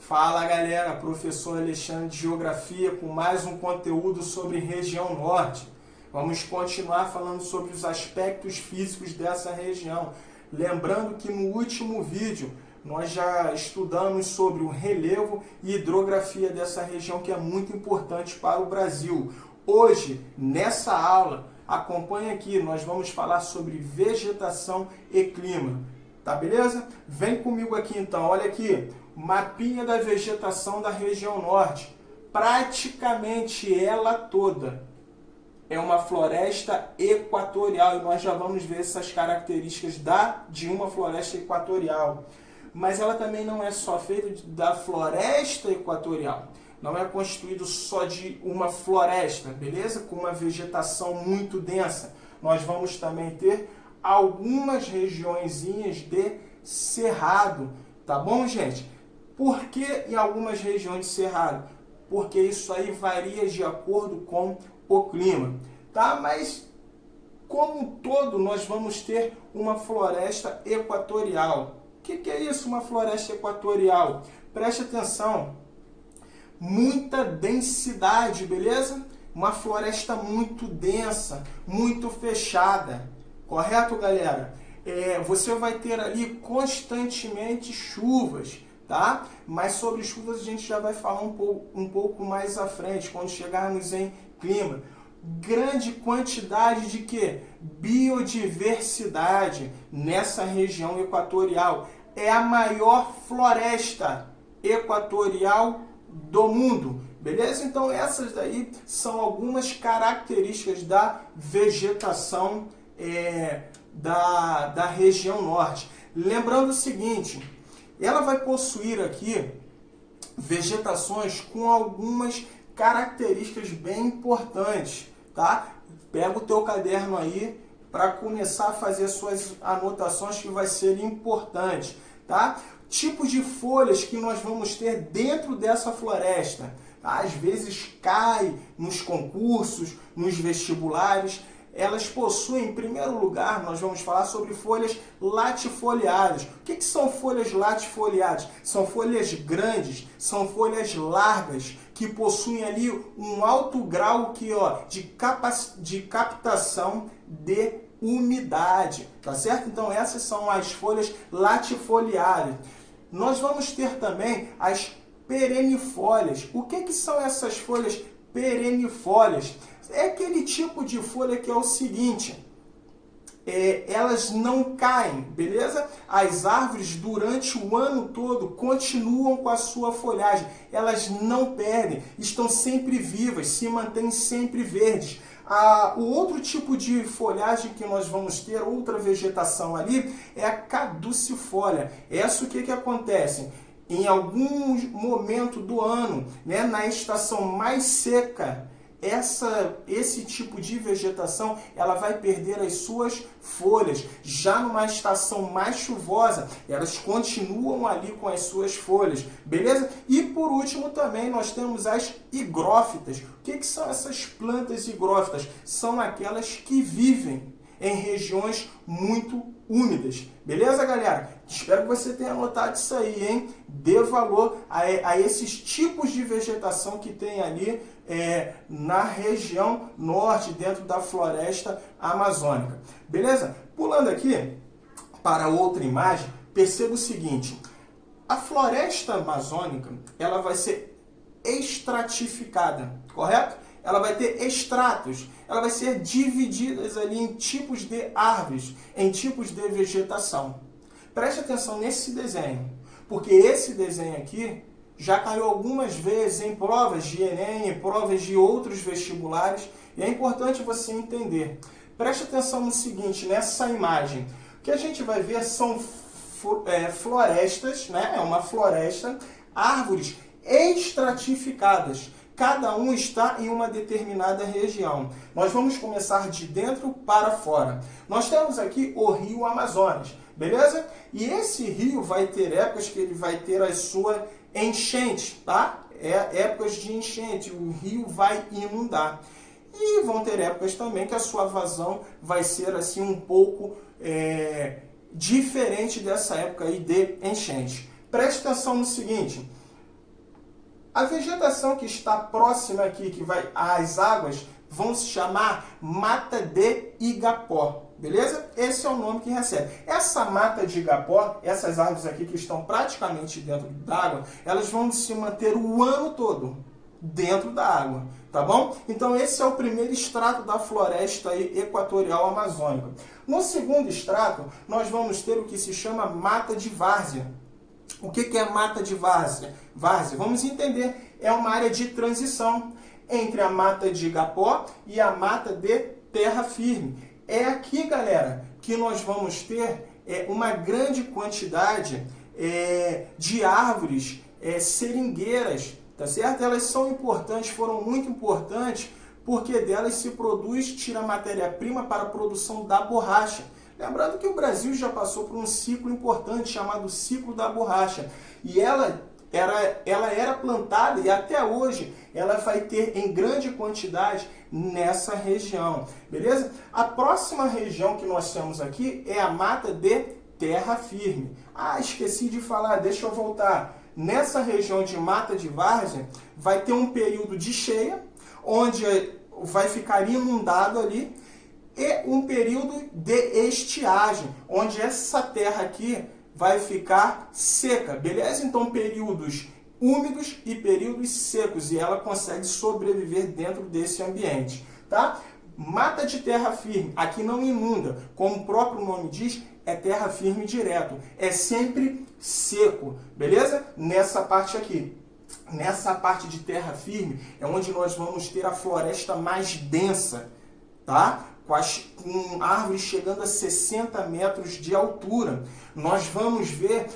Fala galera, professor Alexandre de Geografia com mais um conteúdo sobre região norte. Vamos continuar falando sobre os aspectos físicos dessa região. Lembrando que no último vídeo nós já estudamos sobre o relevo e hidrografia dessa região, que é muito importante para o Brasil. Hoje, nessa aula, acompanha aqui, nós vamos falar sobre vegetação e clima. Tá beleza? Vem comigo aqui então, olha aqui, mapinha da vegetação da região norte. Praticamente ela toda é uma floresta equatorial e nós já vamos ver essas características de uma floresta equatorial. Mas ela também não é só feita da floresta equatorial. Não é constituído só de uma floresta, beleza? Com uma vegetação muito densa. Nós vamos também ter algumas regiõezinhas de cerrado, tá bom, gente? Por que em algumas regiões de cerrado? Porque isso aí varia de acordo com o clima, tá? Mas como um todo nós vamos ter uma floresta equatorial. O que é isso, uma floresta equatorial? Preste atenção, muita densidade, beleza? Uma floresta muito densa, muito fechada, correto, galera? Você vai ter ali constantemente chuvas, tá? Mas sobre chuvas a gente já vai falar um pouco mais à frente, quando chegarmos em clima. Grande quantidade de quê? Biodiversidade nessa região equatorial. É a maior floresta equatorial do mundo, beleza? Então essas daí são algumas características da vegetação da região norte. Lembrando o seguinte, ela vai possuir aqui vegetações com algumas características bem importantes, tá? Pega o teu caderno aí para começar a fazer suas anotações, que vai ser importante, tá? Tipos de folhas que nós vamos ter dentro dessa floresta. Tá? Às vezes cai nos concursos, nos vestibulares. Elas possuem, em primeiro lugar, nós vamos falar sobre folhas latifoliadas. O que são folhas latifoliadas? São folhas grandes, são folhas largas, que possuem ali um alto grau aqui, ó, de captação de umidade, tá certo? Então essas são as folhas latifoliadas. Nós vamos ter também as perennifólias. O que são essas folhas perennifólias? É aquele tipo de folha que é o seguinte, elas não caem, beleza? As árvores durante o ano todo continuam com a sua folhagem, elas não perdem, estão sempre vivas, se mantêm sempre verdes. O outro tipo de folhagem que nós vamos ter, outra vegetação ali, é a caducifólia. Essa o que acontece? Em algum momento do ano, né, na estação mais seca, esse tipo de vegetação ela vai perder as suas folhas. Já numa estação mais chuvosa, elas continuam ali com as suas folhas, beleza? E por último também nós temos as higrófitas. O que são essas plantas higrófitas? São aquelas que vivem em regiões muito úmidas, beleza, galera? Espero que você tenha anotado isso aí, hein? Dê valor a esses tipos de vegetação que tem ali na região norte, dentro da floresta amazônica, beleza? Pulando aqui para outra imagem, perceba o seguinte, a floresta amazônica, ela vai ser estratificada, correto? Ela vai ter estratos, ela vai ser dividida ali em tipos de árvores, em tipos de vegetação. Preste atenção nesse desenho, porque esse desenho aqui já caiu algumas vezes em provas de Enem, em provas de outros vestibulares, e é importante você entender. Preste atenção no seguinte, nessa imagem, o que a gente vai ver são florestas, né? É uma floresta, árvores estratificadas. Cada um está em uma determinada região. Nós vamos começar de dentro para fora. Nós temos aqui o rio Amazonas, beleza? E esse rio vai ter épocas que ele vai ter a sua enchente, tá? Épocas de enchente, o rio vai inundar. E vão ter épocas também que a sua vazão vai ser assim um pouco diferente dessa época aí de enchente. Preste atenção no seguinte, A vegetação que está próxima aqui, que vai às águas, vão se chamar mata de igapó, beleza? Esse é o nome que recebe. Essa mata de igapó, essas árvores aqui que estão praticamente dentro d'água, elas vão se manter o ano todo dentro da água, tá bom? Então esse é o primeiro estrato da floresta equatorial amazônica. No segundo estrato, nós vamos ter o que se chama mata de várzea. O que é mata de várzea? Várzea, vamos entender, é uma área de transição entre a mata de igapó e a mata de terra firme. É aqui, galera, que nós vamos ter uma grande quantidade de árvores seringueiras, tá certo? Elas são importantes, foram muito importantes, porque delas se produz, tira matéria-prima para a produção da borracha. Lembrando que o Brasil já passou por um ciclo importante chamado ciclo da borracha. E ela era plantada e até hoje ela vai ter em grande quantidade nessa região, beleza? A próxima região que nós temos aqui é a mata de terra firme. Ah, esqueci de falar, deixa eu voltar. Nessa região de mata de várzea vai ter um período de cheia, onde vai ficar inundado ali, e um período de estiagem, onde essa terra aqui vai ficar seca, beleza? Então, períodos úmidos e períodos secos, e ela consegue sobreviver dentro desse ambiente, tá? Mata de terra firme, aqui não inunda, como o próprio nome diz, é terra firme direto, é sempre seco, beleza? Nessa parte aqui. Nessa parte de terra firme é onde nós vamos ter a floresta mais densa, tá? Com árvores chegando a 60 metros de altura. Nós vamos ver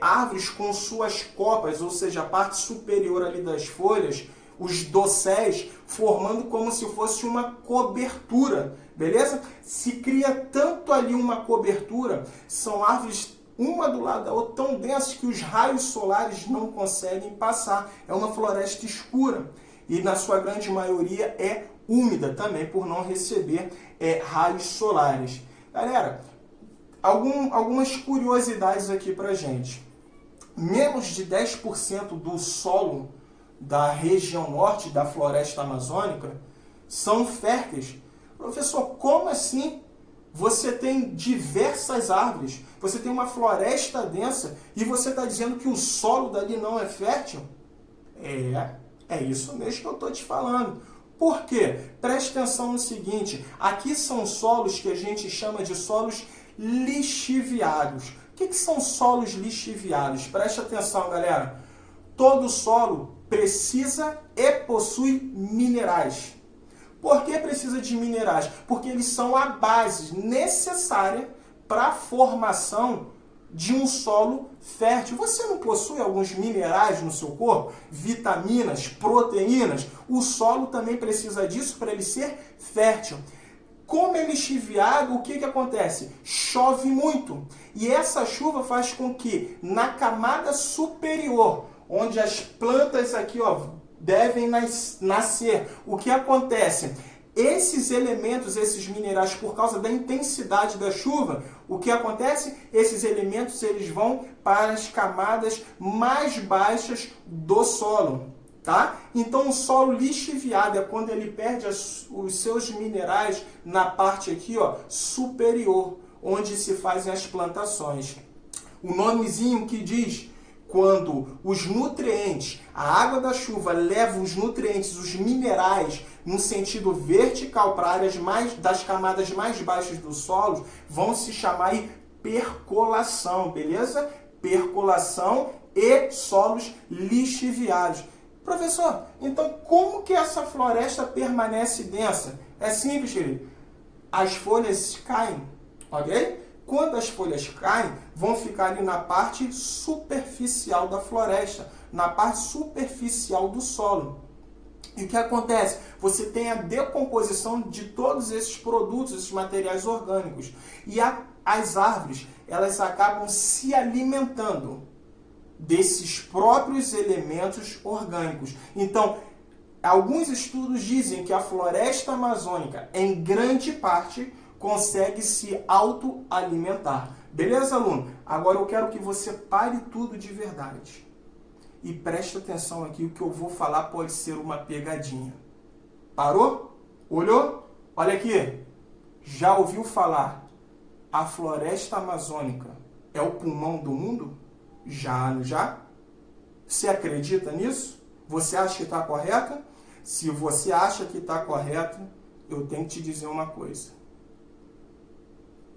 árvores com suas copas, ou seja, a parte superior ali das folhas, os docéis, formando como se fosse uma cobertura, beleza? Se cria tanto ali uma cobertura, são árvores uma do lado da outra, tão densas que os raios solares não conseguem passar. É uma floresta escura e, na sua grande maioria, é úmida também, por não receber raios solares. Galera, algumas curiosidades aqui pra gente. Menos de 10% do solo da região norte da floresta amazônica são férteis. Professor, como assim? Você tem diversas árvores, você tem uma floresta densa e você está dizendo que o solo dali não é fértil? É isso mesmo que eu estou te falando. Por quê? Preste atenção no seguinte, aqui são solos que a gente chama de solos lixiviados. O que são solos lixiviados? Preste atenção, galera. Todo solo precisa e possui minerais. Por que precisa de minerais? Porque eles são a base necessária para a formação de um solo fértil. Você não possui alguns minerais no seu corpo? Vitaminas, proteínas? O solo também precisa disso para ele ser fértil. Como é lixiviado, o que acontece? Chove muito. E essa chuva faz com que na camada superior, onde as plantas aqui devem nascer, o que acontece? Esses elementos, esses minerais, por causa da intensidade da chuva, o que acontece? Esses elementos eles vão para as camadas mais baixas do solo, tá? Então o solo lixiviado é quando ele perde os seus minerais na parte aqui, superior, onde se fazem as plantações. O nomezinho que diz quando os nutrientes, a água da chuva leva os nutrientes, os minerais, no sentido vertical para áreas das camadas mais baixas do solo, vão se chamar de percolação, beleza? Percolação e solos lixiviados. Professor, então como que essa floresta permanece densa? É simples, querido. As folhas caem, ok? Quando as folhas caem, vão ficar ali na parte superficial da floresta, na parte superficial do solo. E o que acontece? Você tem a decomposição de todos esses produtos, esses materiais orgânicos. E as árvores, elas acabam se alimentando desses próprios elementos orgânicos. Então, alguns estudos dizem que a floresta amazônica, em grande parte, consegue se autoalimentar. Beleza, aluno? Agora eu quero que você pare tudo de verdade. E presta atenção aqui, o que eu vou falar pode ser uma pegadinha. Parou? Olhou? Olha aqui. Já ouviu falar? A floresta amazônica é o pulmão do mundo? Já, não já? Você acredita nisso? Você acha que está correto? Se você acha que está correto, eu tenho que te dizer uma coisa.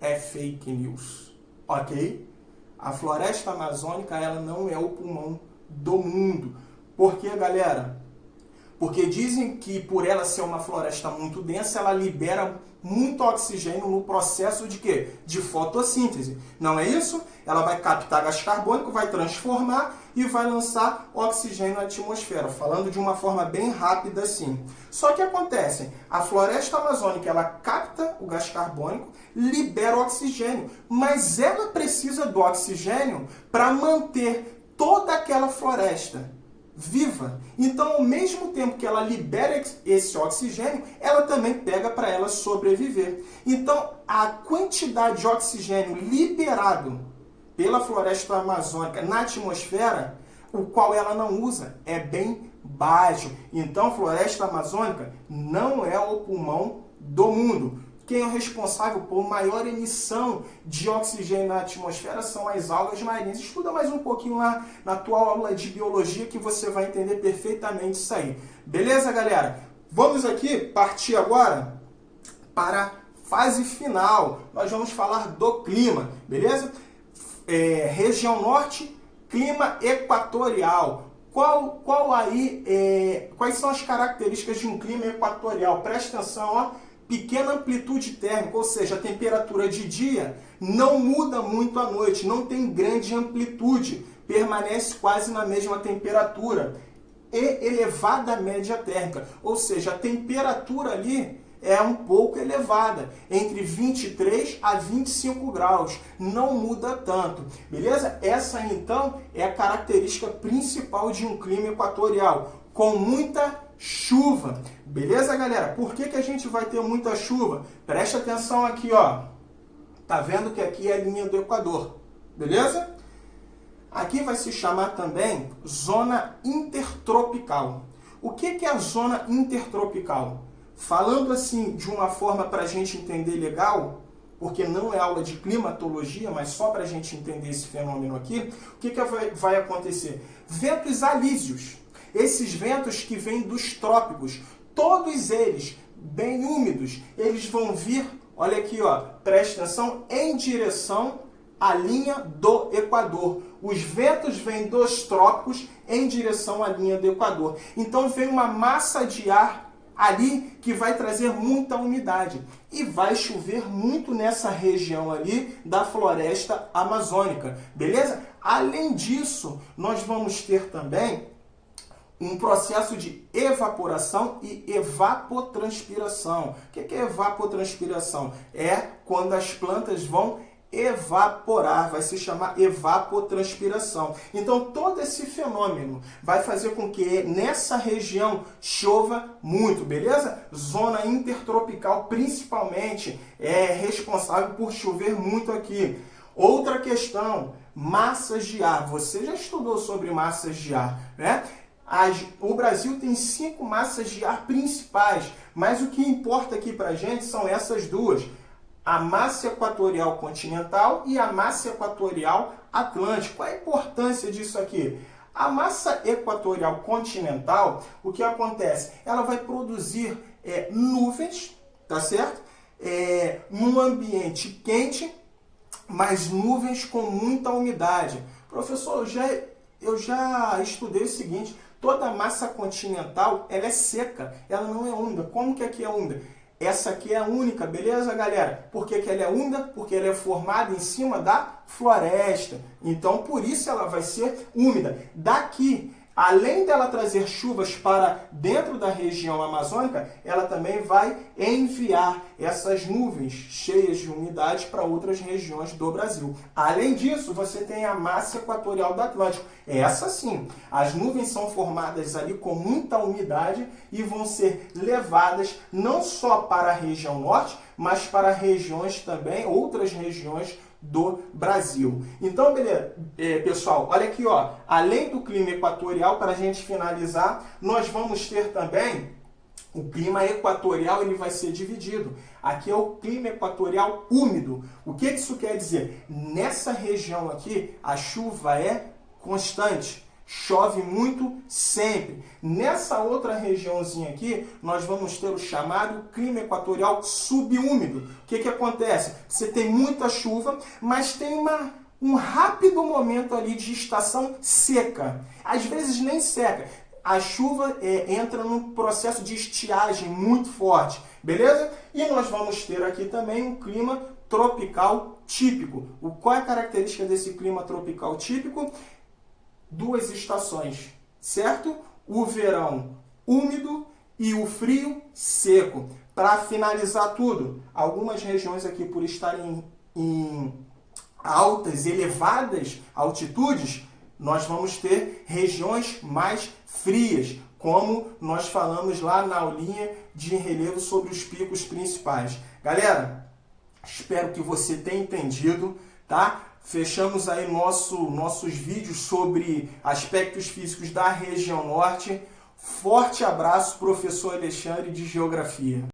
É fake news, ok? A floresta amazônica, ela não é o pulmão do mundo. Por quê, galera? Porque dizem que por ela ser uma floresta muito densa, ela libera muito oxigênio no processo de quê? De fotossíntese. Não é isso? Ela vai captar gás carbônico, vai transformar e vai lançar oxigênio na atmosfera, falando de uma forma bem rápida assim. Só que acontece, a floresta amazônica, ela capta o gás carbônico, libera o oxigênio, mas ela precisa do oxigênio para manter toda aquela floresta viva. Então, ao mesmo tempo que ela libera esse oxigênio, ela também pega para ela sobreviver. Então, a quantidade de oxigênio liberado pela floresta amazônica na atmosfera, o qual ela não usa, é bem baixo. Então, a floresta amazônica não é o pulmão do mundo. Quem é o responsável por maior emissão de oxigênio na atmosfera são as algas marinhas. Estuda mais um pouquinho lá na tua aula de biologia que você vai entender perfeitamente isso aí. Beleza, galera? Vamos aqui partir agora para a fase final. Nós vamos falar do clima, beleza? Região norte, clima equatorial. Quais são as características de um clima equatorial? Presta atenção, ó. Pequena amplitude térmica, ou seja, a temperatura de dia não muda muito à noite, não tem grande amplitude, permanece quase na mesma temperatura. E elevada média térmica, ou seja, a temperatura ali é um pouco elevada, entre 23 a 25 graus, não muda tanto, beleza? Essa então é a característica principal de um clima equatorial, com muita chuva. Beleza, galera? Por que a gente vai ter muita chuva? Presta atenção aqui, ó. Tá vendo que aqui é a linha do Equador. Beleza? Aqui vai se chamar também zona intertropical. O que é a zona intertropical? Falando assim de uma forma para a gente entender legal, porque não é aula de climatologia, mas só para a gente entender esse fenômeno aqui, o que vai acontecer? Ventos alísios. Esses ventos que vêm dos trópicos, todos eles bem úmidos, eles vão vir, olha aqui, ó, presta atenção, em direção à linha do Equador. Os ventos vêm dos trópicos em direção à linha do Equador. Então vem uma massa de ar ali que vai trazer muita umidade. E vai chover muito nessa região ali da floresta amazônica, beleza? Além disso, nós vamos ter também um processo de evaporação e evapotranspiração. O que é evapotranspiração? É quando as plantas vão evaporar, vai se chamar evapotranspiração. Então, todo esse fenômeno vai fazer com que nessa região chova muito, beleza? Zona intertropical, principalmente, é responsável por chover muito aqui. Outra questão, massas de ar. Você já estudou sobre massas de ar, né? O Brasil tem 5 massas de ar principais, mas o que importa aqui para a gente são essas duas. A massa equatorial continental e a massa equatorial atlântica. Qual a importância disso aqui? A massa equatorial continental, o que acontece? Ela vai produzir nuvens, tá certo? Num ambiente quente, mas nuvens com muita umidade. Professor, eu já estudei o seguinte, toda a massa continental ela é seca, ela não é úmida. Como que aqui é úmida? Essa aqui é a única, beleza, galera? Por que ela é úmida? Porque ela é formada em cima da floresta. Então, por isso ela vai ser úmida. Daqui, além dela trazer chuvas para dentro da região amazônica, ela também vai enviar essas nuvens cheias de umidade para outras regiões do Brasil. Além disso, você tem a massa equatorial do Atlântico. Essa sim, as nuvens são formadas ali com muita umidade e vão ser levadas não só para a região norte, mas para regiões também, outras regiões do Brasil. Então, beleza, pessoal, olha aqui, ó, além do clima equatorial, para a gente finalizar, nós vamos ter também o clima equatorial, ele vai ser dividido. Aqui é o clima equatorial úmido. O que isso quer dizer? Nessa região aqui, a chuva é constante. Chove muito sempre. Nessa outra regiãozinha aqui, nós vamos ter o chamado clima equatorial subúmido. O que acontece? Você tem muita chuva, mas tem um rápido momento ali de estação seca. Às vezes nem seca. A chuva entra num processo de estiagem muito forte, beleza? E nós vamos ter aqui também um clima tropical típico. Qual é a característica desse clima tropical típico? 2 estações, certo? O verão úmido e o frio seco. Para finalizar tudo, algumas regiões aqui, por estarem em altas, elevadas altitudes, nós vamos ter regiões mais frias, como nós falamos lá na aulinha de relevo sobre os picos principais. Galera, espero que você tenha entendido, tá? Fechamos aí nossos vídeos sobre aspectos físicos da região norte. Forte abraço, professor Alexandre de Geografia.